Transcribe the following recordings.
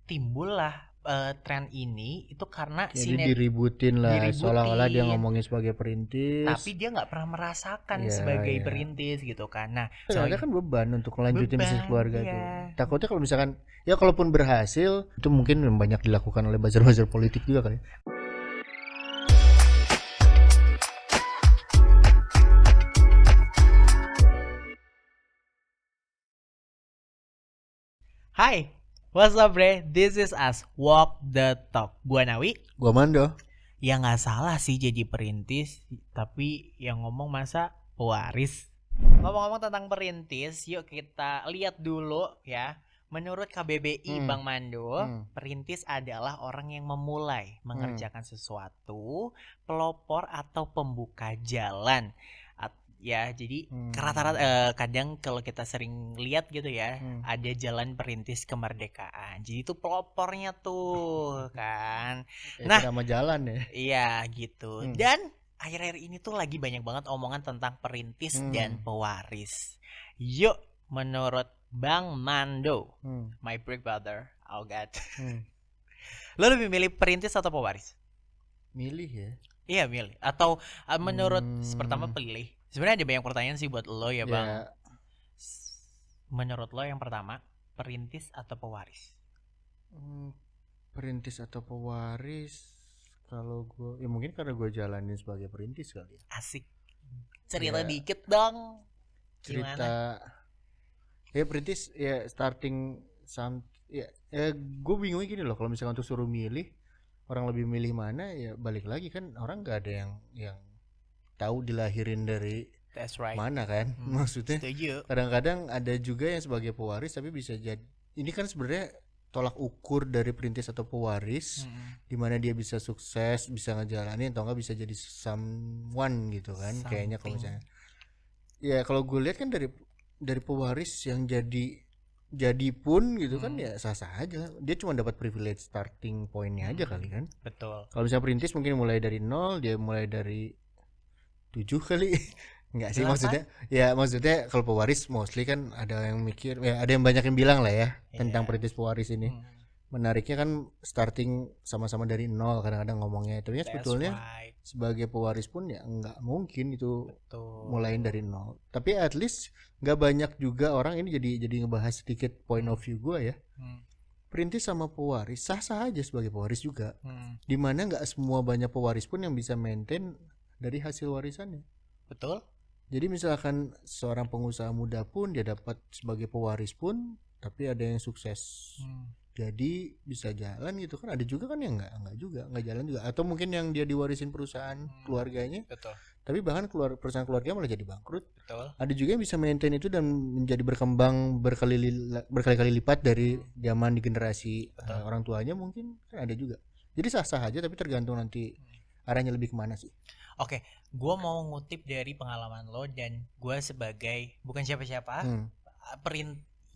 timbullah tren ini itu karena Jadi diributin lah, seolah-olah dia diributin, ngomongin sebagai perintis. tapi dia nggak pernah merasakan Ya, sebagai ya. perintis gitu kan. Nah, Ternyata kan beban untuk melanjutin bisnis beban, keluarga iya. tuh. Takutnya kalau misalkan ya kalaupun berhasil itu mungkin banyak dilakukan oleh buzzer-buzzer politik juga kali. Hai, what's up bre? This is us, Walk the Talk. Gua Nawi. Gua Mando. Ya nggak salah sih jadi perintis, tapi yang ngomong masa pewaris. Ngomong-ngomong tentang perintis, yuk kita lihat dulu ya. Menurut KBBI Bang Mando, perintis adalah orang yang memulai mengerjakan sesuatu, pelopor atau pembuka jalan. Ya, jadi rata-rata kadang kalau kita sering lihat gitu ya, ada jalan perintis kemerdekaan. Jadi itu pelopornya tuh kan. Nah, nama jalan ya. Iya gitu. Dan akhir-akhir ini tuh lagi banyak banget omongan tentang perintis dan pewaris. Yuk, menurut Bang Mando, my big brother, oh god. Lo lebih milih perintis atau pewaris? Milih ya. Iya milih. Atau menurut pertama pilih. Sebenarnya ada banyak pertanyaan sih buat lo ya Bang. Menurut lo yang pertama, perintis atau pewaris? Perintis atau pewaris? Kalau gue, ya mungkin karena gue jalanin sebagai perintis kali ya. Asik. Cerita dikit dong. Cerita. Ya perintis ya starting gue bingung gini loh, kalau misalkan untuk suruh milih, orang lebih milih mana, ya balik lagi kan orang nggak ada yang tahu dilahirin dari mana kan. Maksudnya setuju. Kadang-kadang ada juga yang sebagai pewaris tapi bisa jadi, ini kan sebenarnya tolak ukur dari perintis atau pewaris, di mana dia bisa sukses, bisa ngejalanin atau enggak bisa jadi someone gitu kan. Kayaknya kalau misalnya ya kalau gue lihat kan dari pewaris yang jadi pun gitu kan ya sah-sah aja, dia cuma dapat privilege starting pointnya aja kali kan. Betul. Kalau misalnya perintis mungkin mulai dari 0, dia mulai dari 7 kali. Enggak sih, maksudnya kalau pewaris mostly kan ada yang mikir ya, ada yang banyak yang bilang lah ya tentang perintis pewaris ini. Menariknya kan starting sama-sama dari 0 kadang-kadang ngomongnya. Tapi sebetulnya sebagai pewaris pun ya enggak mungkin itu mulain dari 0. Tapi at least enggak banyak juga orang, ini jadi ngebahas sedikit point of view gue ya. Perintis sama pewaris sah-sah aja sebagai pewaris juga. Dimana enggak semua banyak pewaris pun yang bisa maintain dari hasil warisannya. Betul. Jadi misalkan seorang pengusaha muda pun dia dapat sebagai pewaris pun, tapi ada yang sukses. Jadi bisa jalan gitu kan. Ada juga kan yang enggak jalan juga, atau mungkin yang dia diwarisin perusahaan keluarganya. Betul. Tapi bahkan perusahaan keluarga malah jadi bangkrut. Betul. Ada juga yang bisa maintain itu dan menjadi berkembang berkali-kali lipat dari zaman di generasi orang tuanya mungkin kan ada juga. Jadi sah-sah aja, tapi tergantung nanti arahnya lebih kemana sih. Oke, gue mau ngutip dari pengalaman lo, dan gue sebagai bukan siapa-siapa,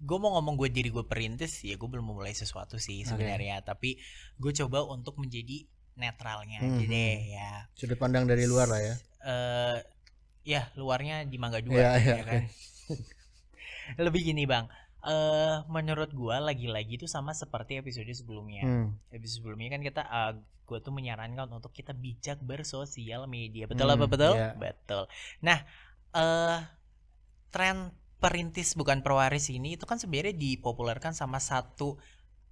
gue mau ngomong diri gue perintis, ya gue belum memulai sesuatu sih sebenarnya, tapi gue coba untuk menjadi netralnya aja deh ya. Sudut pandang dari luar lah ya. Ya luarnya di Mangga 2 ya kan. Lebih gini bang, menurut gue lagi-lagi itu sama seperti episode sebelumnya. Episode sebelumnya kan kita gue tuh menyarankan untuk kita bijak bersosial media. Betul apa betul? Yeah. Betul. Nah, tren perintis bukan pewaris ini itu kan sebenarnya dipopulerkan sama satu,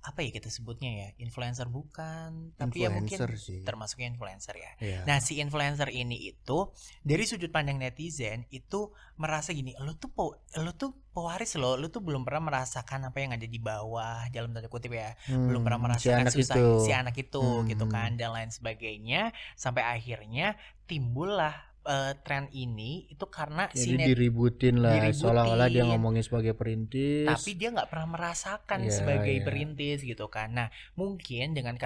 apa ya kita sebutnya ya, influencer bukan, tapi ya mungkin sih termasuknya influencer ya. Yeah. Nah si influencer ini itu dari sudut pandang netizen itu merasa gini, lu tuh pewaris lo, lu tuh belum pernah merasakan apa yang ada di bawah, dalam tanda kutip ya, belum pernah merasakan si anak itu gitu kan, dan lain sebagainya, sampai akhirnya timbullah tren ini itu karena jadi diributin lah, seolah-olah dia ngomongin sebagai perintis, tapi dia nggak pernah merasakan sebagai perintis gitu kan. Nah mungkin dengan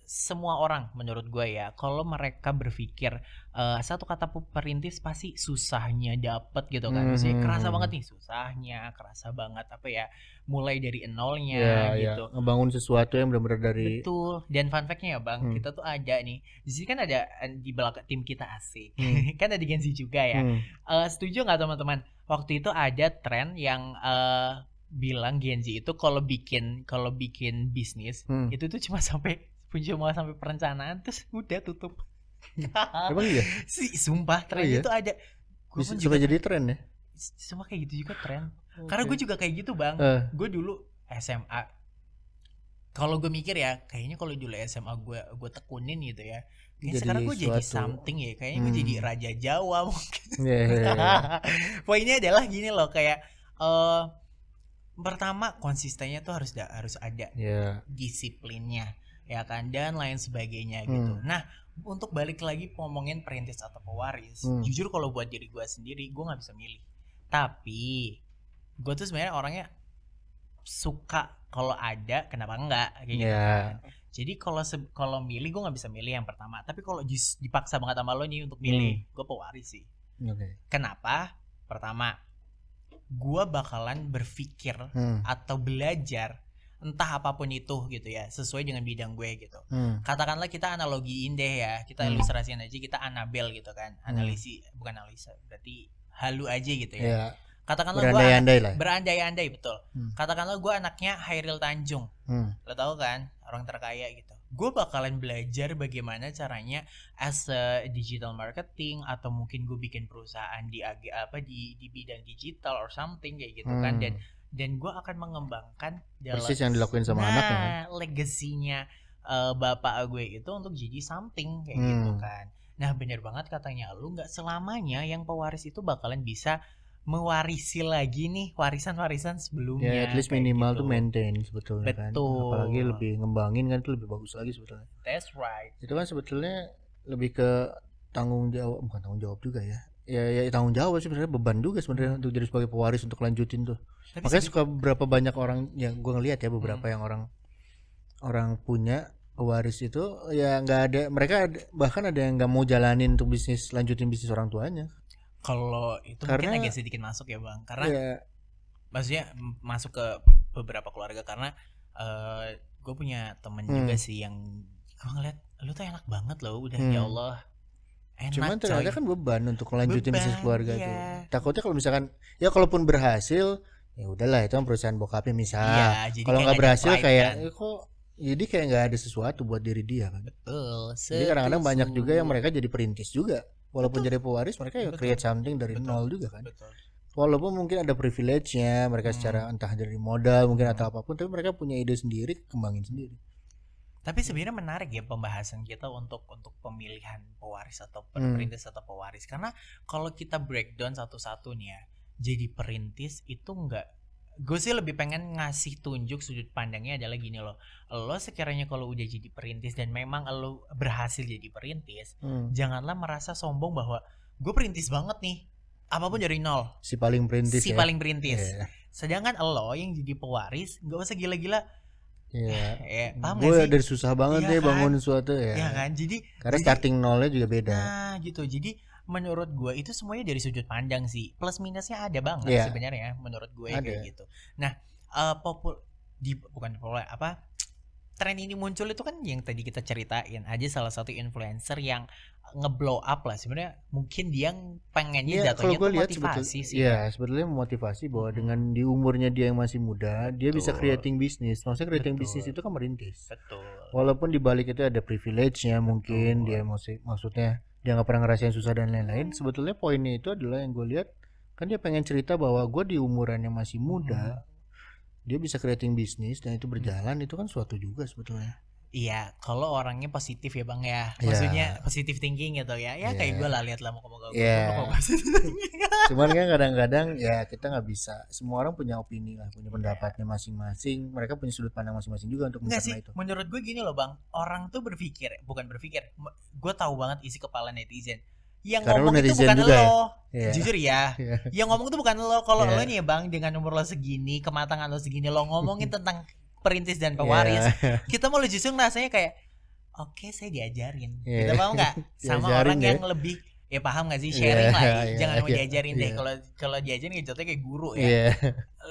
semua orang menurut gue ya, kalau mereka berpikir satu kata perintis pasti susahnya dapet gitu kan, maksudnya kerasa banget nih susahnya, kerasa banget apa ya, mulai dari nolnya gitu, ngebangun sesuatu yang benar-benar dari. Betul. Dan fun fact-nya ya bang, kita tuh ada nih di sini kan, ada di belakang tim kita asik kan ada Genzi juga ya. Setuju nggak teman-teman, waktu itu ada tren yang bilang Gen Z itu kalau bikin bisnis itu tuh cuma sampai perencanaan terus udah tutup. Emang iya? Sumpah tren iya? itu ada. Gue Bisa pun sampai juga jadi tren ya? semua kayak gitu juga tren. Karena gue juga kayak gitu bang. Gue dulu SMA. Kalau gue mikir ya, kayaknya kalau dulu SMA gue tekunin gitu ya. Kayaknya sekarang gue jadi something ya. Kayaknya gue jadi raja Jawa mungkin. Poinnya adalah gini loh, kayak pertama konsistennya tuh harus ada disiplinnya, ya kan, dan lain sebagainya gitu. Nah, untuk balik lagi ngomongin perintis atau pewaris, jujur kalau buat diri gue sendiri, gue nggak bisa milih. Tapi gue tuh sebenarnya orangnya suka kalau ada, kenapa enggak kayak gitu kan. Jadi kalau milih gue nggak bisa milih yang pertama. Tapi kalau dipaksa banget sama lo nih untuk milih, gue pewaris sih. Kenapa? Pertama, gue bakalan berpikir atau belajar entah apapun itu gitu ya, sesuai dengan bidang gue gitu. Katakanlah kita analogiin deh ya, kita ilustrasiin aja, kita Anabel gitu kan, bukan analisa, berarti halu aja gitu ya. Katakanlah berandai-andai betul. Katakanlah gue anaknya Hairil Tanjung, lo tau kan, orang terkaya gitu. Gue bakalan belajar bagaimana caranya as a digital marketing, atau mungkin gue bikin perusahaan di bidang digital or something kayak gitu kan. Dan gue akan mengembangkan persis yang dilakuin sama anaknya. Legasinya bapak gue itu untuk jadi something kayak gitu kan. Nah bener banget katanya lu, nggak selamanya yang pewaris itu bakalan bisa mewarisi lagi nih warisan-warisan sebelumnya. Ya, at least minimal tuh maintain sebetulnya. Betul. Kan. Apalagi lebih ngembangin kan itu lebih bagus lagi sebetulnya. That's right. Itu kan sebetulnya lebih ke tanggung jawab, bukan tanggung jawab juga ya. Ya tanggung jawab sih sebenarnya, beban juga sebenarnya untuk jadi sebagai pewaris untuk lanjutin tuh. Tapi makanya suka berapa banyak orang yang gue ngeliat ya, beberapa yang orang punya pewaris itu ya nggak ada, mereka bahkan ada yang nggak mau jalanin untuk lanjutin bisnis orang tuanya. Kalau itu karena, mungkin agak sedikit masuk ya bang, karena maksudnya masuk ke beberapa keluarga, karena gue punya temen juga sih yang gue ngeliat lu tuh enak banget loh, udah ya Allah enak. Cuman ternyata kan beban untuk melanjutin bisnis keluarga itu. Takutnya kalau misalkan ya kalaupun berhasil ya udahlah, itu kan perusahaan bokapnya misal. Kalau nggak berhasil kayak kok jadi kayak nggak ada sesuatu buat diri dia kan. Betul. Jadi kadang-kadang banyak juga yang mereka jadi perintis juga. Walaupun jadi pewaris, mereka ya create something dari nol juga kan. Walaupun mungkin ada privilege-nya mereka secara entah dari modal mungkin atau apapun, tapi mereka punya ide sendiri, kembangin sendiri. Tapi sebenarnya menarik ya pembahasan kita untuk pemilihan pewaris atau perintis atau pewaris, karena kalau kita breakdown satu-satu nih ya, jadi perintis itu enggak, gue sih lebih pengen ngasih tunjuk sudut pandangnya adalah gini loh. Lo sekiranya kalau udah jadi perintis dan memang lo berhasil jadi perintis, janganlah merasa sombong bahwa gue perintis banget nih, apapun dari nol, si paling perintis. Sedangkan lo yang jadi pewaris gak usah gila-gila. Gue dari susah banget deh bangun sesuatu ya kan. Karena starting nolnya juga beda. Nah gitu, jadi menurut gue itu semuanya dari sudut pandang sih, plus minusnya ada banget sebenarnya menurut gue kayak gitu. Nah tren ini muncul itu kan yang tadi kita ceritain aja, salah satu influencer yang ngeblow up lah sebenarnya, mungkin dia pengennya jatuhnya tuh motivasi sih. Iya, sebetulnya memotivasi bahwa dengan di umurnya dia yang masih muda, dia bisa creating bisnis. Maksudnya creating bisnis itu kan merintis. Betul. Walaupun di balik itu ada privilege-nya mungkin dia maksudnya dia nggak pernah ngerasain susah dan lain-lain. Sebetulnya poinnya itu adalah yang gue lihat kan, dia pengen cerita bahwa gue di umuran yang masih muda, dia bisa creating bisnis dan itu berjalan, itu kan suatu juga sebetulnya. Iya, kalau orangnya positif ya bang ya, maksudnya positif thinking gitu ya, kayak gue lah, lihat lah moga-moga gue positif thinking. Cuman kan kadang-kadang ya kita nggak bisa, semua orang punya opini lah, punya pendapatnya masing-masing, mereka punya sudut pandang masing-masing juga untuk mencerna itu. Menurut gue gini loh bang, orang tuh bukan berpikir, gue tahu banget isi kepala netizen. Yang karena ngomong itu bukan lo, jujur ya. Yang ngomong itu bukan lo. Kalau lo nih ya bang, dengan umur lo segini, kematangan lo segini, lo ngomongin tentang perintis dan pewaris, kita mau justru rasanya kayak oke, saya diajarin, kita mau nggak sama orang yang lebih paham nggak sih, sharing lah, jangan mau diajarin deh. Kalau diajarin jatuhnya kayak guru ya,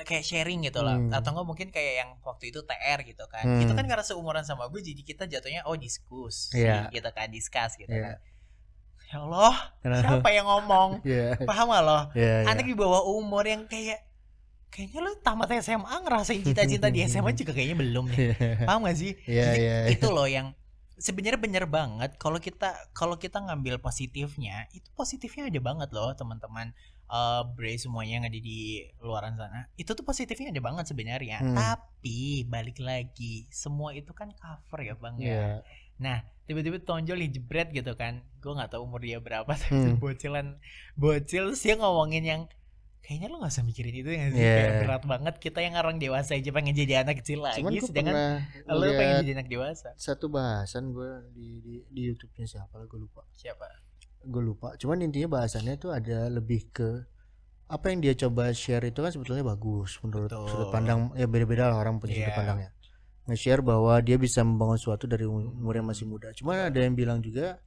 kayak sharing gitu loh. Atau nggak mungkin kayak yang waktu itu TR gitu kan, itu kan karena seumuran sama gue, jadi kita jatuhnya diskus gitu kan, discuss gitu kan. Ya Allah, siapa yang ngomong? Paham gak lo? Anak di bawah umur yang kayak kayaknya lu tamat SMA ngerasain cinta-cinta di SMA juga kayaknya belum deh. Paham gak sih? Jadi itu loh yang sebenarnya bener banget kalau kita ngambil positifnya, itu positifnya ada banget loh teman-teman. Bre semuanya yang ada di luaran sana. Itu tuh positifnya ada banget sebenarnya. Tapi balik lagi, semua itu kan cover ya, Bang ya. Nah, tiba-tiba tonjol jebret gitu kan. Gue enggak tahu umur dia berapa tapi bocil sih ngomongin yang kayaknya lo gak usah mikirin itu ya sih. Kayak berat banget, kita yang orang dewasa aja pengen jadi anak kecil lagi. Sedangkan lo pengen jadi anak dewasa. Satu bahasan gue di YouTube-nya siapa gue lupa. Gue lupa. Cuman intinya bahasannya tuh ada lebih ke apa yang dia coba share itu kan sebetulnya bagus menurut sudut pandang ya, beda-beda lah orang punya sudut pandangnya. Nge-share bahwa dia bisa membangun sesuatu dari umur yang masih muda. Cuman ada yang bilang juga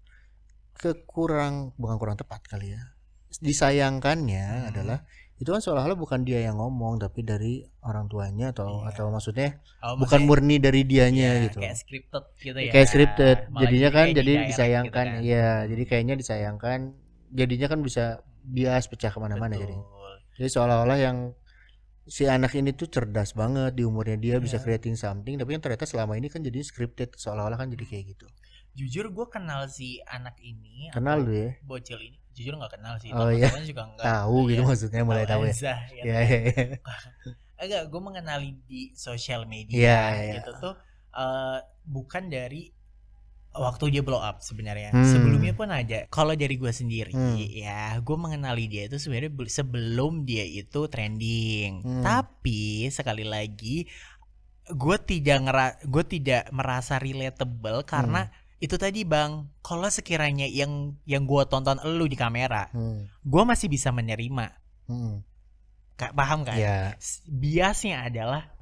bukan kurang tepat kali ya. Disayangkannya adalah itu kan seolah-olah bukan dia yang ngomong tapi dari orang tuanya atau maksudnya bukan murni dari dianya gitu. Kayak scripted gitu ya. Kayak scripted. Jadinya kan jadi disayangkan gitu kan. Ya, jadi kayaknya disayangkan. Jadinya kan bisa bias pecah kemana-mana jadi. Jadi seolah-olah yang si anak ini tuh cerdas banget di umurnya dia bisa creating something, tapi yang ternyata selama ini kan jadi scripted, seolah-olah kan jadi kayak gitu. Jujur gue kenal si anak ini. Kenal lu ya? Bocil ini. Jujur gak kenal sih. Oh iya. Juga enggak. Tahu gitu maksudnya mulai tahu ya. Agak gue mengenali di sosial media gitu tuh bukan dari waktu dia blow up sebenarnya. Sebelumnya pun ada. Kalau dari gue sendiri ya, gue mengenali dia itu sebenarnya sebelum dia itu trending. Tapi sekali lagi gue tidak merasa relatable karena itu tadi Bang, kalau sekiranya yang gue tonton elu di kamera, gue masih bisa menerima. Paham kan? Biasnya adalah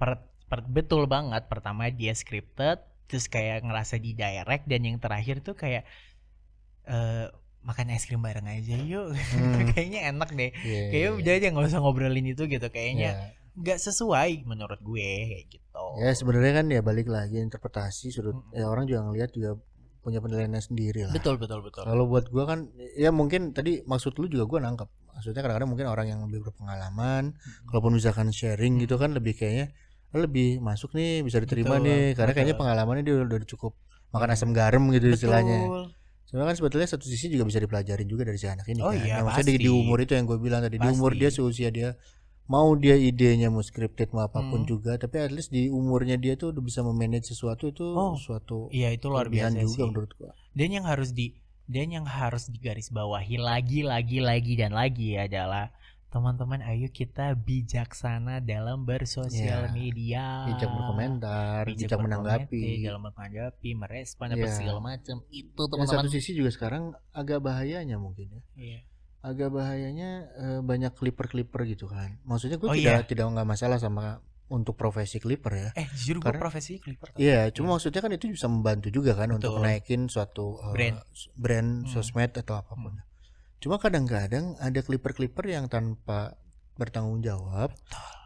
betul banget. Pertama dia scripted, terus kayak ngerasa di direct, dan yang terakhir tuh kayak makan es krim bareng aja yuk. Kayaknya enak deh. Kayaknya udah aja nggak usah ngobrolin itu gitu. Kayaknya nggak sesuai menurut gue kayak gitu. Ya sebenarnya kan ya balik lagi interpretasi sudut. Ya orang juga ngelihat juga punya penilaiannya sendiri lah. Betul. Kalau buat gue kan ya mungkin tadi maksud lu juga gue nangkep. Maksudnya kadang-kadang mungkin orang yang lebih berpengalaman, kalaupun misalkan sharing gitu kan lebih kayaknya lebih masuk nih, bisa diterima nih, karena kayaknya pengalamannya dia udah cukup makan asam garam gitu istilahnya. Sebenarnya kan sebetulnya satu sisi juga bisa dipelajarin juga dari si anak ini. Maksudnya di umur itu yang gue bilang tadi, di umur dia seusia dia, mau dia idenya mau scripted mau apapun juga, tapi at least di umurnya dia tuh udah bisa memanage sesuatu itu suatu itu luar biasa juga sih menurut gua. Dan yang harus digarisbawahi lagi dan lagi adalah teman-teman, ayo kita bijaksana dalam bersosial media, bijak berkomentar, bijak menanggapi, merespon apa segala macam itu teman-teman. Satu sisi juga sekarang agak bahayanya mungkin ya. Agak bahayanya banyak clipper gitu kan. Maksudnya gue tidak nggak masalah sama untuk profesi clipper ya. Jujur gue profesi clipper. Iya, cuma maksudnya kan itu bisa membantu juga kan untuk naikin suatu brand sosmed atau apapun. Cuma kadang-kadang ada clipper yang tanpa bertanggung jawab,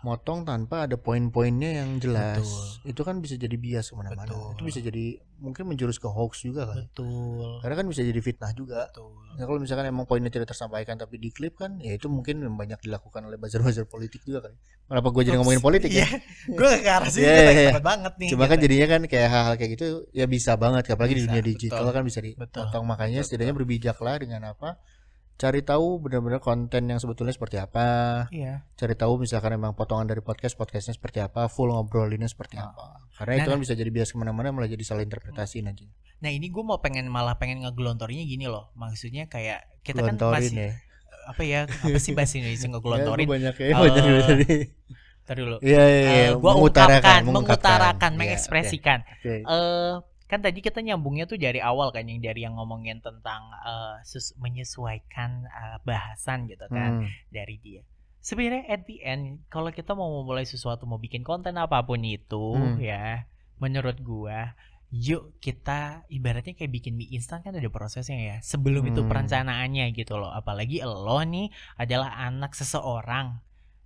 motong tanpa ada poin-poinnya yang jelas. Itu kan bisa jadi bias kemana-mana. Itu bisa jadi mungkin menjurus ke hoax juga kan. Karena kan bisa jadi fitnah juga. Ya kalau misalkan emang poinnya tidak tersampaikan tapi di klip kan, ya itu mungkin banyak dilakukan oleh buzzer-buzzer politik juga kan. Kenapa gue jadi ngomongin politik ya? Gue ke arah sini takut banget nih. Cuma kan jadinya kan kayak hal-hal kayak gitu ya bisa banget, apalagi di dunia digital kan bisa dipotong. Makanya setidaknya berbijaklah dengan apa? Cari tahu benar-benar konten yang sebetulnya seperti apa. Cari tahu misalkan emang potongan dari podcastnya seperti apa, full ngobrolinnya seperti apa. Karena itu kan bisa jadi bias kemana-mana, malah jadi salah interpretasi nanti. Nah ini gue pengen ngegelontorinnya gini loh. Maksudnya kayak kita kan masih apa sih bahasa Indonesia ngegelontorin? Banyak Ntar dulu. Gue mengutarakan, mengekspresikan. Kan tadi kita nyambungnya tuh dari awal kan, yang ngomongin tentang menyesuaikan bahasan gitu kan dari dia. Sebenarnya at the end kalau kita mau memulai sesuatu, mau bikin konten apapun itu ya, menurut gua yuk kita ibaratnya kayak bikin mie instan kan ada prosesnya ya. Sebelum itu perencanaannya gitu loh. Apalagi lo nih adalah anak seseorang.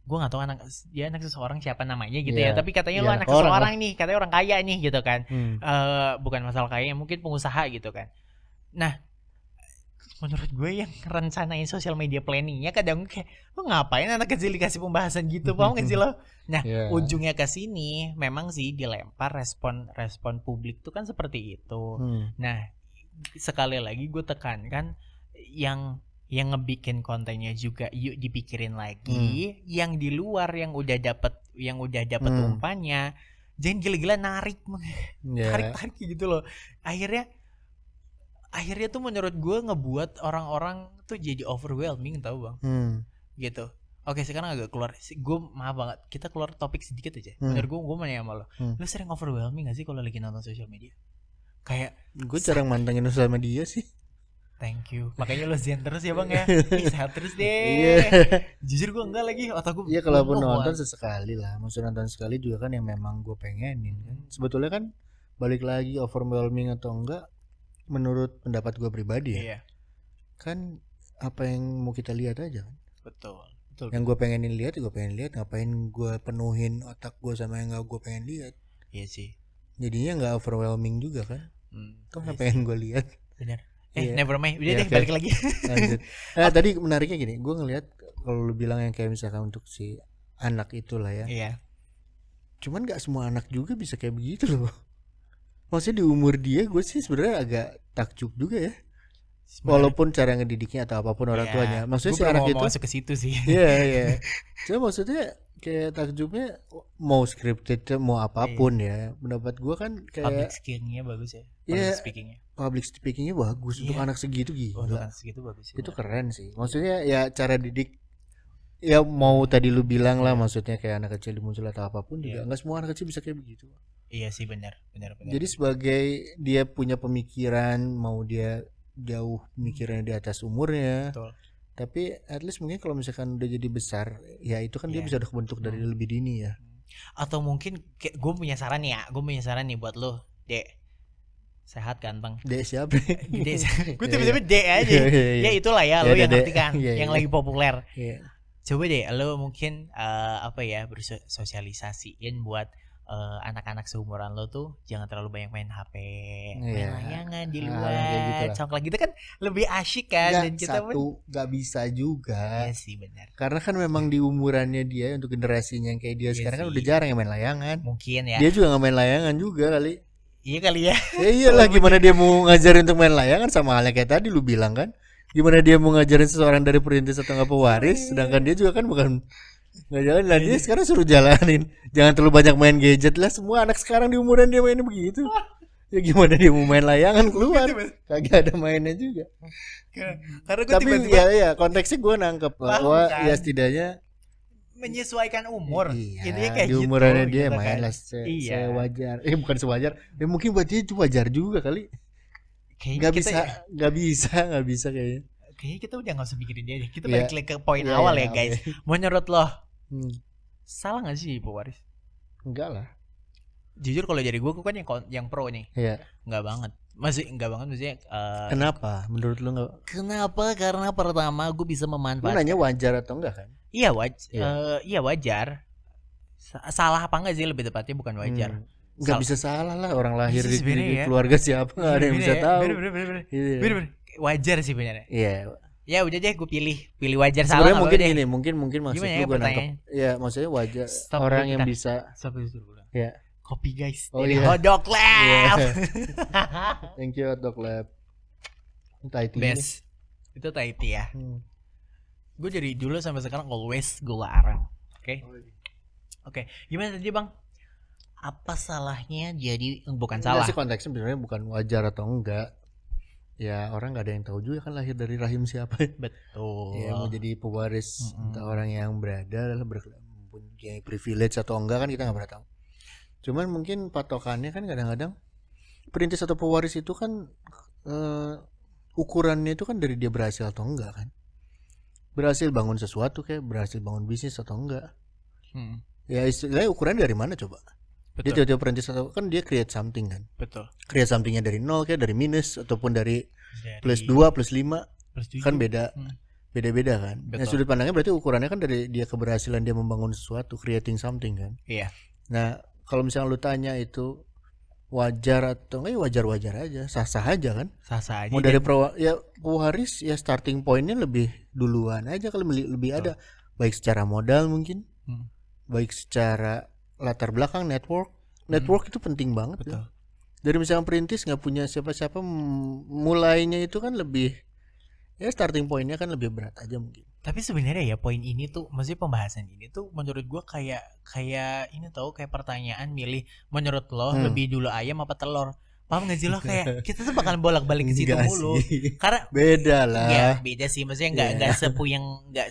Gue gak tahu anak seseorang siapa namanya gitu ya, tapi katanya lu anak seseorang nih, katanya orang kaya nih gitu kan. Bukan masalah kaya, mungkin pengusaha gitu kan. Nah menurut gue yang rencanain social media planningnya kadang kayak lo ngapain anak kecil dikasih pembahasan gitu, paham gak sih lo? Nah Yeah. ujungnya ke sini memang sih dilempar respon publik tuh kan seperti itu. Nah sekali lagi gue tekankan yang ngebikin kontennya juga yuk dipikirin lagi. Yang di luar yang udah dapat umpannya jangan gila-gila narik tarik gitu loh. Akhirnya tuh menurut gue ngebuat orang-orang tuh jadi overwhelming, tau bang. Gitu. Oke sekarang agak keluar, gue maaf banget kita keluar topik sedikit aja. Menurut gue mau nanya sama lo, lo sering overwhelming gak sih kalau lagi nonton sosial media? Kayak gue jarang mantengin sosial media sih. Thank you, makanya lo zen terus ya bang ya. Sehat terus deh. Iya. Jujur gue enggak lagi, otak gue. Iya kalau pun nonton sesekali lah, maksudnya nonton sekali juga kan yang memang gue pengenin kan. Sebetulnya kan balik lagi overwhelming atau enggak, menurut pendapat gue pribadi ya. Iya. Kan apa yang mau kita lihat aja kan. Betul. Yang gue pengenin lihat, ngapain gue penuhin otak gue sama yang gak gue pengen lihat. Iya sih. Jadinya nggak overwhelming juga kan. Toh iya yang pengen gue lihat. Benar. Iya. Never mind. Udah Iya, deh oke. balik lagi. Lanjut. Nah, tadi menariknya gini, gue ngelihat kalau lu bilang yang kayak misalkan untuk si anak itulah ya. Iya. Cuman nggak semua anak juga bisa kayak begitu loh. Maksudnya di umur dia, gue sih sebenarnya agak takjub juga ya. Walaupun cara ngedidiknya atau apapun orang tuanya, maksudnya si anak itu masuk ke situ sih. Iya. Cuma maksudnya kayak takjubnya mau scripted mau apapun ya. Pendapat gue kan Public kayak skillnya bagus ya. Iya. Public speakingnya public speakingnya bagus untuk anak segitu untuk gila. anak segitu bagus. Itu keren sih. Maksudnya ya cara didik ya mau tadi lu bilang lah, maksudnya kayak anak kecil dimuncul atau apapun juga nggak semua anak kecil bisa kayak begitu. Iya sih benar. Jadi sebagai dia punya pemikiran, mau dia jauh mikirnya di atas umurnya. Betul. Tapi at least mungkin kalau misalkan udah jadi besar, ya itu kan dia bisa udah kebentuk dari lebih dini ya. Atau mungkin gue punya saran nih buat lo, Dek. Sehat kan bang? Dek siapa? Dek. Gue tiba-tiba Dek aja. Ya itulah ya, lo yang ngerti kan, yang lagi populer. Coba deh lo mungkin bersosialisasiin buat anak-anak seumuran lo tuh jangan terlalu banyak main HP, main layangan di luar, congklak gitu kan lebih asyik kan. Dan kita pun gak bisa juga. Iya sih benar. Karena kan memang di umurannya dia, untuk generasinya yang kayak dia sekarang kan udah jarang yang main layangan. Mungkin ya. Dia juga gak main layangan juga kali. Iya kali ya. Ya iyalah, gimana dia mau ngajarin untuk main layangan, sama halnya kayak tadi lu bilang kan. Gimana dia mau ngajarin seseorang dari perintis atau nggak pewaris, sedangkan dia juga kan bukan nggak jalan. Lah dia sekarang suruh jalanin, jangan terlalu banyak main gadget lah. Semua anak sekarang di umuran dia mainnya begitu. Ya gimana dia mau main layangan keluar, kagak ada mainnya juga. Karena gue tapi tiba-tiba ya konteksnya gue nangkep bahwa ya setidaknya menyesuaikan umur. Iya, kayak di umurannya gitu, dia gitu main kan. lah sewajar. Bukan sewajar, ya mungkin buat dia itu wajar juga kali. Nggak bisa kayaknya. Kayaknya kita udah nggak usah mikirin dia deh. Kita balik lagi ke poin awal ya guys. Menurut lo salah nggak sih pewaris? Enggak lah. Jujur kalau dari gue kan yang pro nih. Iya. Enggak banget. Enggak banget maksudnya. Kenapa? Menurut lo enggak? Kenapa? Karena pertama gue bisa memanfaatkan. Lu nanya wajar atau enggak kan? Iya wajar. Salah apa enggak sih lebih tepatnya, bukan wajar. Enggak bisa salah lah, orang lahir di ya. keluarga siapa enggak ada yang bisa tahu. Bener. Wajar sih benernya. Iya. Ya udah deh gue pilih wajar. Sebenarnya salah mungkin gini, mungkin maksud lu gue nangkep. Iya, maksudnya wajar orang yang bisa. Ya. Kopi guys. Oh, dari Hotdog Lab. Thank you Hotdog Lab. Thai tea. Best. Itu Thai tea ya. Gue dari dulu sampai sekarang always gue larang. Oke. Gimana tadi bang? Apa salahnya jadi bukan salah? Sih konteksnya sebenarnya bukan wajar atau enggak. Ya orang nggak ada yang tahu juga kan lahir dari rahim siapa. Betul. Ya mau jadi pewaris entah orang yang berada mempunyai privilege atau enggak kan kita nggak pernah tahu. Cuman mungkin patokannya kan kadang-kadang perintis atau pewaris itu kan ukurannya itu kan dari dia berhasil atau enggak kan. Berhasil bangun sesuatu kayak berhasil bangun bisnis atau enggak. Ya istilahnya ukuran dari mana coba? Betul. Dia tiba-tiba perintis atau kan dia create something kan. Betul. Create somethingnya dari nol kayak dari minus ataupun dari plus 2 plus 5 kan beda-beda kan. Nah, sudut pandangnya berarti ukurannya kan dari dia keberhasilan dia membangun sesuatu, creating something kan. Iya. Nah kalau misalnya lu tanya itu wajar atau enggak ya wajar-wajar aja, sah-sah aja kan. Sah-sah aja. Mau dari ya pewaris ya starting pointnya lebih duluan aja kalau lebih ada, baik secara modal mungkin, baik secara latar belakang network itu penting banget. Betul. Ya. Dari misalnya perintis nggak punya siapa-siapa, mulainya itu kan lebih, ya starting pointnya kan lebih berat aja mungkin. Tapi sebenarnya ya poin ini tuh, maksudnya pembahasan ini tuh menurut gua kayak ini tau, kayak pertanyaan milih menurut lo lebih dulu ayam apa telur. Paham gak sih lo, kayak kita tuh bakal bolak-balik ke situ mulu. Karena beda lah. Ya beda sih, maksudnya nggak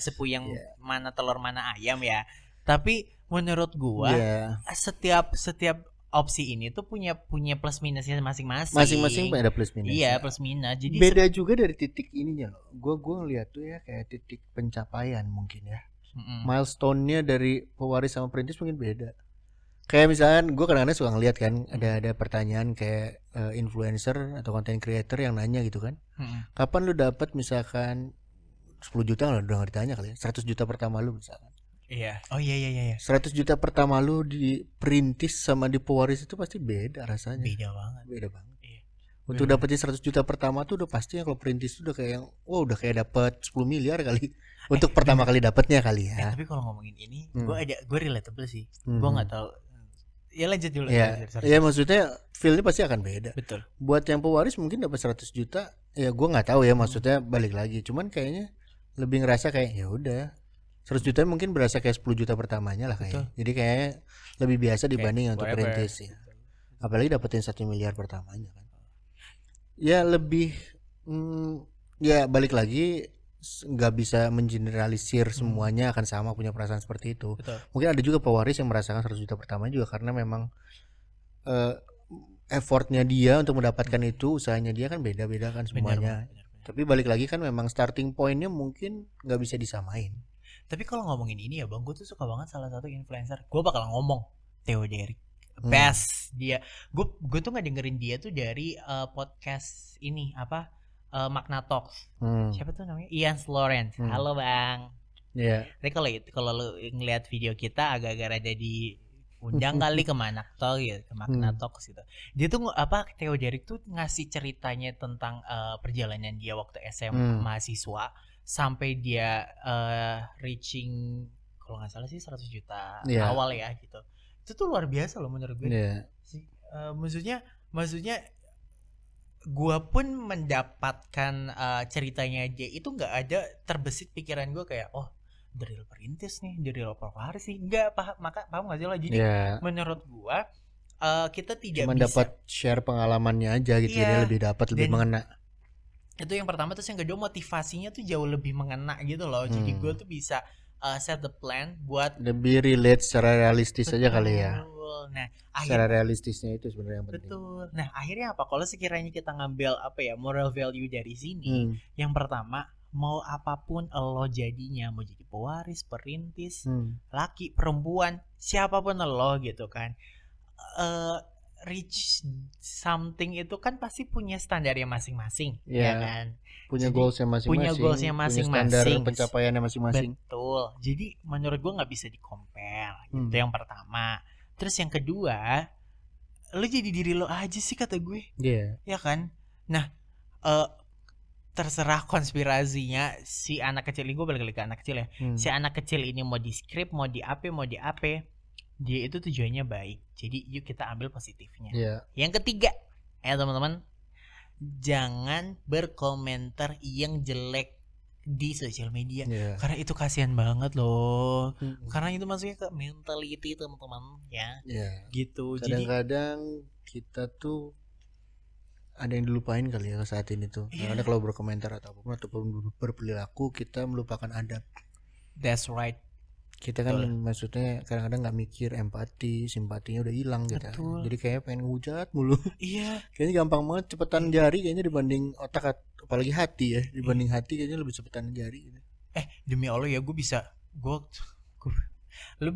sepuyeng mana telur mana ayam ya. Tapi menurut gua setiap opsi ini tuh punya plus minusnya masing-masing. Masing-masing ada plus minus. Iya, plus minus. Jadi beda juga dari titik ininya loh. Gua ngeliat tuh ya kayak titik pencapaian mungkin ya. Milestone-nya dari pewaris sama perintis mungkin beda. Kayak misalkan gue kadang-kadang suka ngeliat kan, ada pertanyaan kayak influencer atau content creator yang nanya gitu kan. Kapan lu dapat misalkan 10 juta, udah gak ditanya kali ya, 100 juta pertama lu misalkan. Iya. Oh iya. 100 juta pertama lu di perintis sama di pewaris itu pasti beda rasanya. Beda banget. Iya. Untuk dapetin 100 juta pertama tuh udah pasti ya, kalau perintis tuh udah kayak yang udah kayak dapat 10 miliar kali. Untuk pertama kali dapatnya kali ya. Tapi kalau ngomongin ini, gue relatable sih. Gue nggak tahu. Ya lanjut dulu. Ya maksudnya feel-nya pasti akan beda. Betul. Buat yang pewaris mungkin dapat 100 juta, ya gue nggak tahu ya, maksudnya balik lagi. Cuman kayaknya lebih ngerasa kayak ya udah 100 juta mungkin berasa kayak 10 juta pertamanya lah kayaknya. Jadi kayaknya lebih biasa dibanding untuk perintis ya. Apalagi dapetin 1 miliar pertamanya kan. Ya lebih ya balik lagi, nggak bisa mengeneralisir semuanya akan sama punya perasaan seperti itu. Betul. Mungkin ada juga pewaris yang merasakan 100 juta pertama juga karena memang effortnya dia untuk mendapatkan itu, usahanya dia kan beda-beda kan semuanya. Benar. Tapi balik lagi kan memang starting pointnya mungkin nggak bisa disamain. Tapi kalau ngomongin ini ya bang, gue tuh suka banget salah satu influencer. Gue bakal ngomong Theo Derek, best dia. Gue tuh nggak dengerin dia tuh dari podcast ini apa, Magna Talks. Siapa tuh namanya? Ian Lawrence. Halo bang. Iya. Tapi kalau lu ngeliat video kita agak-agak ada di undang kali ke Magna Talks gitu, ke Magna Talks gitu. Dia tuh apa, Theo Derek tuh ngasih ceritanya tentang perjalanan dia waktu SMA mahasiswa sampai dia reaching kalau nggak salah sih 100 juta awal ya gitu. Itu tuh luar biasa loh menurut gue. Maksudnya gue pun mendapatkan ceritanya dia itu nggak ada terbesit pikiran gue kayak dari perintis nih, dari pewaris sih, nggak paham nggak sih lo? Jadi menurut gue kita tidak cuma bisa dapat share pengalamannya aja gitu. Dia lebih dapat, lebih mengena. Itu yang pertama. Terus yang kedua motivasinya tuh jauh lebih mengena gitu loh. Jadi gue tuh bisa set the plan buat lebih relate secara realistis aja kali ya. Nah, secara realistisnya itu sebenarnya yang penting. Betul. Nah, akhirnya apa? Kalau sekiranya kita ngambil apa ya, moral value dari sini, yang pertama, mau apapun lo jadinya, mau jadi pewaris, perintis, laki, perempuan, siapapun lo gitu kan, reach something itu kan pasti punya standarnya masing-masing, ya kan? Punya goalsnya masing-masing, punya standar pencapaiannya masing-masing. Betul. Jadi menurut gue nggak bisa di-compare. Itu yang pertama. Terus yang kedua, lo jadi diri lo aja sih kata gue. Ya kan? Nah, terserah konspirasinya si anak kecil ini, gue balik lagi ke anak kecil ya. Si anak kecil ini mau di script, mau di apa, dia itu tujuannya baik. Jadi yuk kita ambil positifnya. Yang ketiga, teman-teman, jangan berkomentar yang jelek di sosial media. Karena itu kasihan banget loh. Karena itu masuknya ke mentality teman-teman ya. Gitu. Kadang-kadang kita tuh ada yang dilupain kali ya saat ini tuh. Karena kalau berkomentar ataupun berperilaku kita melupakan adab. That's right. Kita kan maksudnya kadang-kadang nggak mikir empati, simpatinya udah hilang gitu. Jadi kayak pengen ngehujat mulu. Kayaknya gampang banget, cepetan jari kayaknya dibanding otak, apalagi hati ya. Dibanding hati kayaknya lebih cepetan jari gitu. Demi Allah ya, lu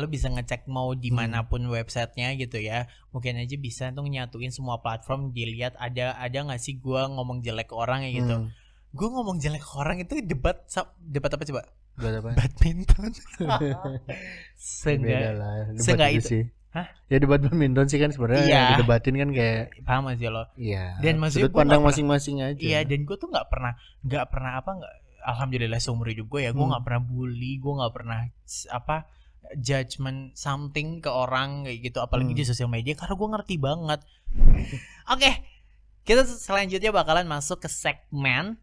bisa ngecek mau dimanapun websitenya gitu ya. Mungkin aja bisa tuh nyatuin semua platform, dilihat ada nggak sih gue ngomong jelek ke orang ya gitu. Gue ngomong jelek ke orang itu debat apa coba? Debat apa? Badminton. Seenggak itu. Hah? Ya debat badminton sih kan sebenarnya Iya. yang didebatin kan kayak Paham aja lo. iya. Dan maksudnya sudut gua pandang nggak pernah- masing-masing aja. Iya, dan gue tuh nggak pernah apa nggak, alhamdulillah seumur hidup gue ya gue nggak pernah bully, gue nggak pernah apa judgment something ke orang kayak gitu, apalagi di sosial media, karena gue ngerti banget. Oke, kita selanjutnya bakalan masuk ke segmen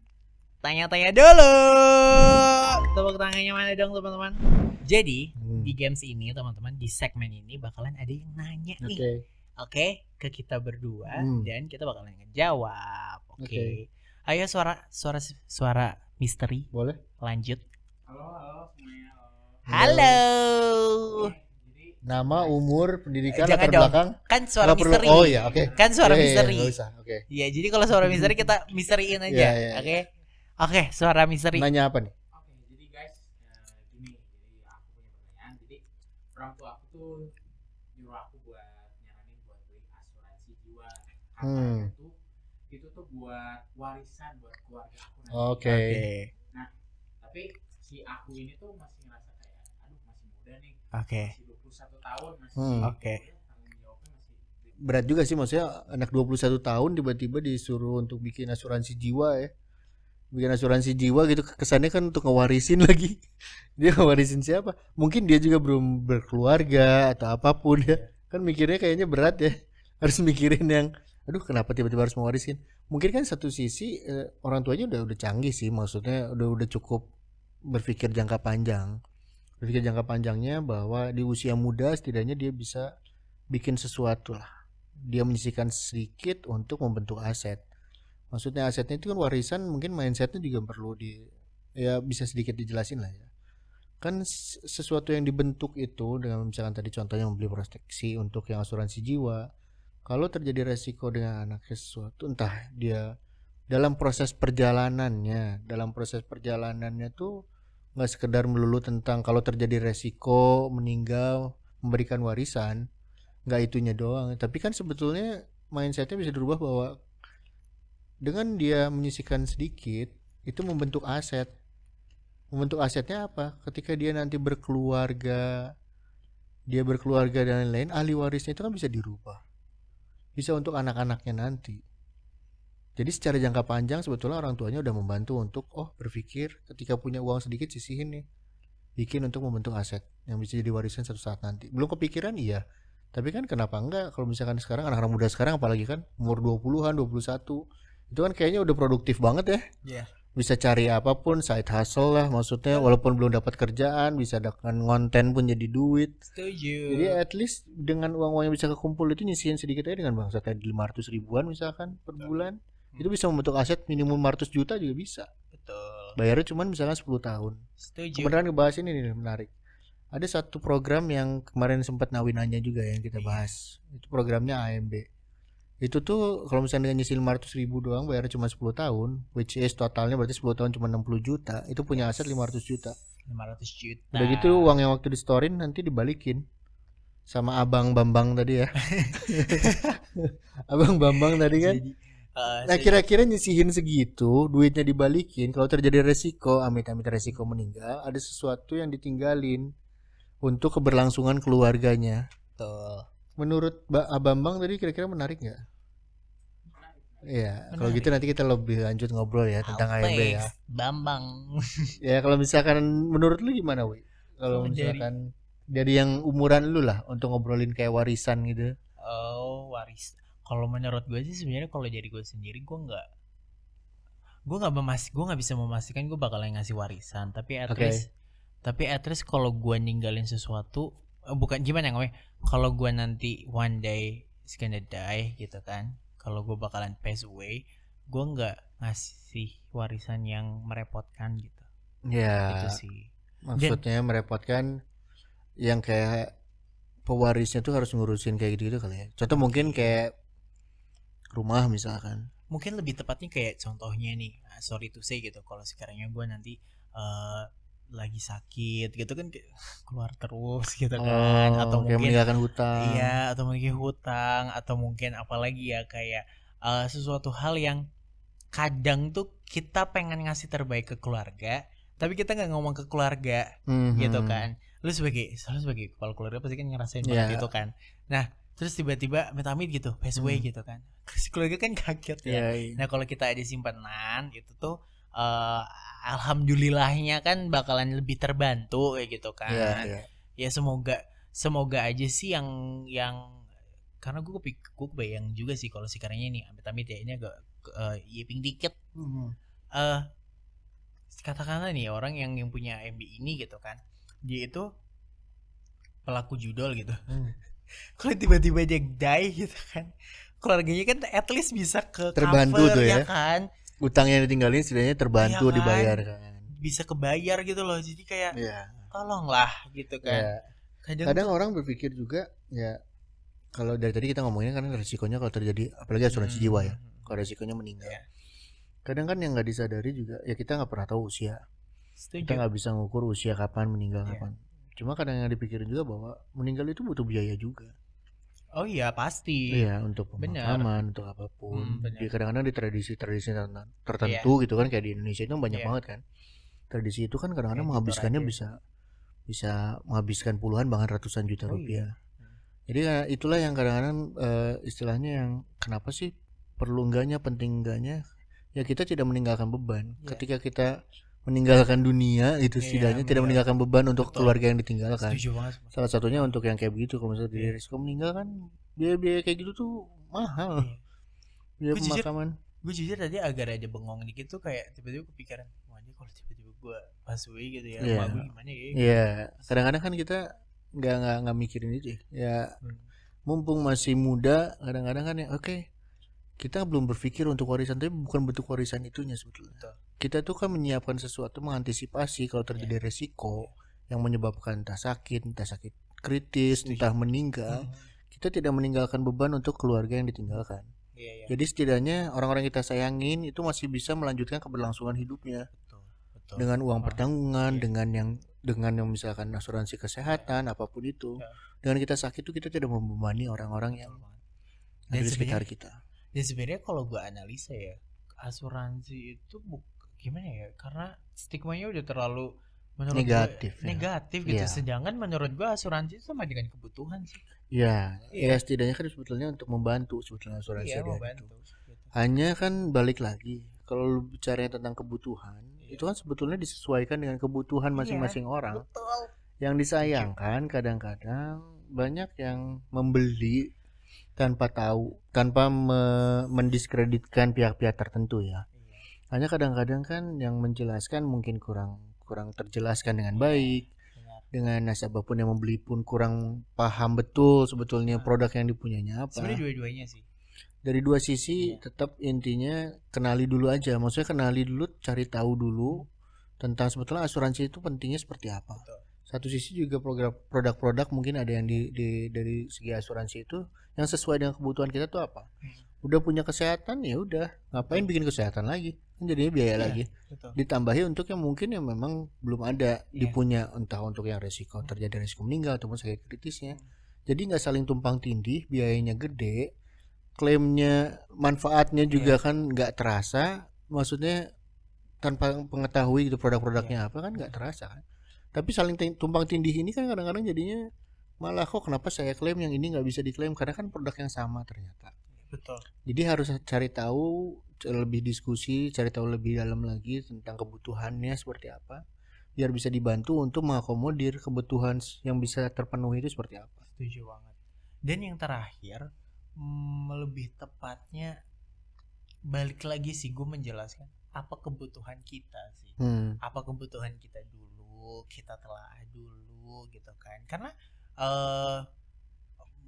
tanya-tanya dulu. Tepuk tangannya mana dong teman-teman? Jadi di games ini teman-teman, di segmen ini bakalan ada yang nanya nih. Oke. Oke, ke kita berdua dan kita bakalan ngejawab. Oke. Ayo suara misteri. Boleh? Lanjut. Halo semuanya. Halo. Nama, umur, pendidikan, Jangan latar dong. belakang. Kan suara Nggak perlu. misteri. Oh iya, oke. Kan suara Iya, misteri. nggak usah. Oke. Iya, jadi kalau suara misteri kita misteriin aja. Iya, iya. Oke. Oke, suara misteri. Nanya apa nih? Oke, jadi guys, gini, jadi aku punya pertanyaan. Jadi orang tua aku tuh nyuruh aku buat nyaranin buat beli asuransi jiwa. Karena itu tuh buat warisan buat keluarga aku nanti. Oke. Nah, tapi si aku ini tuh masih ngerasa kayak, aduh masih muda nih. Oke. Masih 21 tahun masih. Oke. Tanggung jawabnya masih. Berat juga sih maksudnya anak 21 tahun tiba-tiba disuruh untuk bikin asuransi jiwa ya. Bikin asuransi jiwa gitu, kesannya kan untuk ngewarisin lagi. Dia ngewarisin siapa? Mungkin dia juga belum berkeluarga atau apapun ya. Kan mikirnya kayaknya berat ya. Harus mikirin yang aduh kenapa tiba-tiba harus mewarisin. Mungkin kan satu sisi orang tuanya udah canggih sih, maksudnya udah cukup berpikir jangka panjang. Berpikir jangka panjangnya bahwa di usia muda setidaknya dia bisa bikin sesuatu lah. Dia menyisihkan sedikit untuk membentuk aset. Maksudnya asetnya itu kan warisan, mungkin mindsetnya juga perlu ya bisa sedikit dijelasin lah ya. Kan sesuatu yang dibentuk itu dengan misalkan tadi contohnya membeli proteksi untuk yang asuransi jiwa. Kalau terjadi resiko dengan anaknya sesuatu, entah dia dalam proses perjalanannya tuh nggak sekedar melulu tentang kalau terjadi resiko meninggal memberikan warisan, nggak itunya doang. Tapi kan sebetulnya mindsetnya bisa dirubah bahwa dengan dia menyisihkan sedikit itu membentuk aset. Membentuk asetnya apa? Ketika dia nanti berkeluarga dan lain-lain, ahli warisnya itu kan bisa dirubah. Bisa untuk anak-anaknya nanti. Jadi secara jangka panjang sebetulnya orang tuanya udah membantu untuk berpikir ketika punya uang sedikit sisihin nih. Bikin untuk membentuk aset yang bisa jadi warisan suatu saat nanti. Belum kepikiran iya. Tapi kan kenapa enggak kalau misalkan sekarang anak-anak muda sekarang apalagi kan umur 20-an, 21 itu kan kayaknya udah produktif banget ya. Iya. Bisa cari apapun, side hustle lah maksudnya, walaupun belum dapat kerjaan bisa dengan konten pun jadi duit. Setuju. Jadi at least dengan uang-uang yang bisa kekumpul itu nyisihin sedikit aja dengan bangsa tadi 500 ribuan misalkan per bulan. Itu bisa membentuk aset minimum 500 juta juga bisa. Betul. Bayarnya cuman misalkan 10 tahun. Setuju. Kemudian ngebahas ini nih menarik. Ada satu program yang kemarin sempat Nawinanya juga yang kita bahas. Itu programnya AMB. Itu tuh kalau misalnya nyicil 500 ribu doang bayarnya cuma 10 tahun, which is totalnya berarti 10 tahun cuma 60 juta, itu punya aset 500 juta. 500 juta. Udah gitu uang yang waktu di storein nanti dibalikin sama Abang Bambang tadi ya. Abang Bambang tadi kan. Nah kira-kira nyisihin segitu, duitnya dibalikin, kalau terjadi resiko, amit-amit resiko meninggal, ada sesuatu yang ditinggalin untuk keberlangsungan keluarganya. Betul. Menurut Abang Bambang tadi kira-kira menarik nggak? Iya, kalau gitu nanti kita lebih lanjut ngobrol ya tentang AMB ya. Bambang. Ya kalau misalkan menurut lu gimana, Wi? Kalau misalkan dari yang umuran lu lah untuk ngobrolin kayak warisan gitu. Oh, waris. Kalau menurut gue sih sebenarnya kalau jadi gue sendiri gue nggak bisa memastikan gue bakalan ngasih warisan, tapi at least kalau gue ninggalin sesuatu, bukan gimana ngomongnya, kalau gue nanti one day is gonna die gitu kan, kalau gue bakalan pass away, gue nggak ngasih warisan yang merepotkan gitu. Ya. Itu sih. Maksudnya merepotkan yang kayak pewarisnya tuh harus ngurusin kayak gitu kali ya. Contoh mungkin kayak rumah misalkan. Mungkin lebih tepatnya kayak contohnya nih, sorry to say gitu, kalau sekarangnya gue nanti lagi sakit gitu kan, keluar terus gitu kan, atau mungkin meninggalkan hutang. Iya, atau mungkin hutang, atau mungkin apalagi ya kayak sesuatu hal yang kadang tuh kita pengen ngasih terbaik ke keluarga, tapi kita nggak ngomong ke keluarga gitu kan. lu sebagai kepala keluarga pasti kan ngerasain Iya. banget itu kan. Nah terus tiba-tiba amit-amit gitu pass away gitu kan, terus keluarga kan kaget ya. Iya. Nah kalau kita ada simpanan itu tuh alhamdulillahnya kan bakalan lebih terbantu kayak gitu Iya, kan. iya. Ya semoga aja sih yang karena gue kebayang juga sih kalau si karyanya nih amit-amit ya ini agak yiping dikit. eh Katakanlah nih orang yang punya MB ini gitu kan, dia itu pelaku judol gitu. Kalau tiba-tiba dia die gitu kan, keluarganya kan at least bisa ke Terbantu cover tuh ya ya. kan, Utang yang ditinggalin setidaknya terbantu Iya kan? dibayar kan. bisa kebayar gitu loh. Jadi kayak Iya. tolonglah gitu kan. Iya. Kadang Kadang tuh, orang berpikir juga ya, kalau dari tadi kita ngomongin kan resikonya kalau terjadi apalagi asuransi jiwa ya, kalau resikonya meninggal. Iya. Kadang kan yang nggak disadari juga ya, kita nggak pernah tahu usia. Kita setuju. nggak bisa ngukur usia kapan meninggal Iya. kapan. Cuma kadang yang dipikirin juga bahwa meninggal itu butuh biaya juga. Oh iya pasti. Iya, untuk Benar. pemakaman, untuk apapun. Benar. Di kadang-kadang di tradisi tertentu gitu kan, kayak di Indonesia itu banyak Iya. banget kan. Tradisi itu kan kadang-kadang Kayak menghabiskannya Toraja. bisa menghabiskan puluhan bahkan ratusan juta Oh rupiah. iya. Jadi itulah yang kadang-kadang istilahnya yang kenapa sih perlu enggaknya, penting enggaknya ya kita tidak meninggalkan beban. Iya. Ketika kita meninggalkan dunia itu Iya, setidaknya tidak meninggalkan beban untuk Betul. keluarga yang ditinggalkan. Setuju banget. Salah satunya untuk yang kayak begitu, kalau misalnya Iya. di risiko meninggal kan biaya-biaya kayak gitu tuh mahal. Iya. Biaya Gua jujur- pemakaman. Gue jujur tadi agak ada bengong dikit tuh, kayak tiba-tiba kepikiran, wah ini kalau tiba-tiba gue pass away gitu ya, Iya. emak gue gimana ya? Iya, kadang-kadang kan kita nggak mikirin itu ya. Ya mumpung masih muda, kadang-kadang kan ya oke, kita belum berpikir untuk warisan, tapi bukan bentuk warisan itunya sebetulnya. Betul. Kita tuh kan menyiapkan sesuatu, mengantisipasi kalau terjadi resiko yang menyebabkan entah sakit kritis, Setuju. entah meninggal. Kita tidak meninggalkan beban untuk keluarga yang ditinggalkan. Iya, iya. Jadi setidaknya orang-orang yang kita sayangin itu masih bisa melanjutkan keberlangsungan hidupnya Betul. dengan uang Ah, pertanggungan, iya. dengan yang misalkan asuransi kesehatan apapun itu. Iya. Dengan kita sakit itu kita tidak membebani orang-orang yang Betul banget. ada Dan di sekitar kita. Dan sebenarnya kalau gue analisa ya, asuransi itu gimana ya? Karena stigmanya udah terlalu menurut Negatif, gue, ya. negatif gitu. Iya. Sedangkan menurut gue asuransi itu sama dengan kebutuhan sih. Ya, Iya. ya setidaknya kan sebetulnya untuk membantu sebetulnya asuransi Iya, dia membantu. itu. Gitu. Hanya kan balik lagi, kalau lu bicara tentang kebutuhan, Iya. itu kan sebetulnya disesuaikan dengan kebutuhan masing-masing orang. Betul. Yang disayangkan kadang-kadang banyak yang membeli tanpa tahu, tanpa mendiskreditkan pihak-pihak tertentu ya. Iya. Hanya kadang-kadang kan yang menjelaskan mungkin kurang terjelaskan dengan baik. Benar. Dengan nasabah pun yang membeli pun kurang paham betul sebetulnya produk yang dipunyanya apa. Sebenarnya dua-duanya sih. Dari dua sisi Iya. tetap intinya kenali dulu aja. Maksudnya kenali dulu, cari tahu dulu tentang sebetulnya asuransi itu pentingnya seperti apa. Betul. Satu sisi juga produk-produk mungkin ada yang dari segi asuransi itu yang sesuai dengan kebutuhan kita tuh apa. Udah punya kesehatan ya udah, ngapain bikin kesehatan lagi? Kan jadinya biaya lagi. Betul. Ditambahi untuk yang mungkin yang memang belum ada Iya. dipunya, entah untuk yang resiko terjadi resiko meninggal ataupun sakit kritisnya. Jadi nggak saling tumpang tindih, biayanya gede, klaimnya manfaatnya juga kan nggak terasa, maksudnya tanpa mengetahui gitu produk-produknya apa kan nggak terasa kan. Tapi saling tumpang tindih ini kan kadang-kadang jadinya malah kok kenapa saya klaim yang ini nggak bisa diklaim, karena kan produk yang sama ternyata. Betul. Jadi harus cari tahu, lebih diskusi, cari tahu lebih dalam lagi tentang kebutuhannya seperti apa, biar bisa dibantu untuk mengakomodir kebutuhan yang bisa terpenuhi itu seperti apa. Setuju banget. Dan yang terakhir, lebih tepatnya balik lagi sih gue menjelaskan apa kebutuhan kita sih. Apa kebutuhan kita dulu, kita telah dulu gitu kan. Karena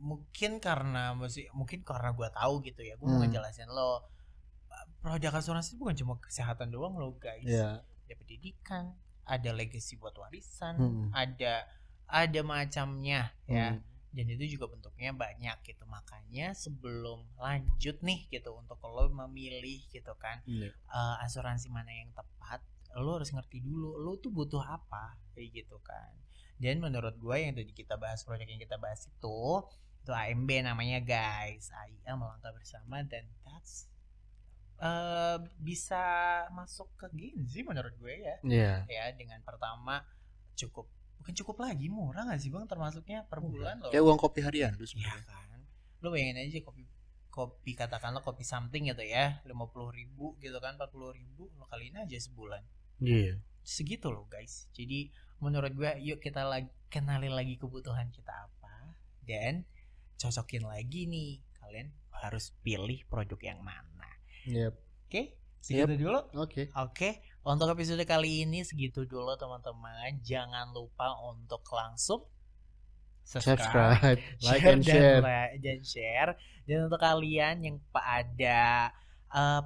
mungkin karena gue tahu gitu ya, gue mau ngejelasin lo, produk asuransi bukan cuma kesehatan doang lo guys. Ada pendidikan, ada legacy buat warisan, ada macamnya ya. Dan itu juga bentuknya banyak gitu. Makanya sebelum lanjut nih gitu, untuk lo memilih gitu kan, asuransi mana yang tepat, lo harus ngerti dulu lo tuh butuh apa kayak gitu kan. Dan menurut gue yang tadi kita bahas, proyek yang kita bahas itu AMB namanya guys, AIA Melangkah Bersama, dan that's bisa masuk ke Gen Z menurut gue ya. Ya, dengan pertama cukup bukan cukup lagi, murah nggak sih bang, termasuknya per bulan loh. Kayak uang kopi harian lu Iya sebenarnya. kan, lu bayangin aja kopi katakanlah kopi something gitu ya, 50.000 gitu kan, 40.000 lo kaliin aja sebulan. Iya. Segitu loh guys. Jadi menurut gue yuk kita kenalin lagi kebutuhan kita apa, dan cocokin lagi nih, kalian harus pilih produk yang mana. Yep. Oke, segitu dulu. Oke. Oke, untuk episode kali ini segitu dulu teman-teman. Jangan lupa untuk langsung subscribe, Like and share. dan share. Dan untuk kalian yang ada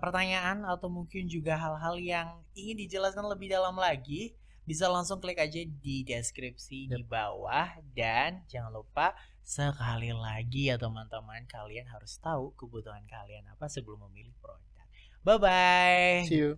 pertanyaan atau mungkin juga hal-hal yang ingin dijelaskan lebih dalam lagi, bisa langsung klik aja di deskripsi di bawah. Dan jangan lupa sekali lagi ya teman-teman, kalian harus tahu kebutuhan kalian apa sebelum memilih produk. Bye bye. See you.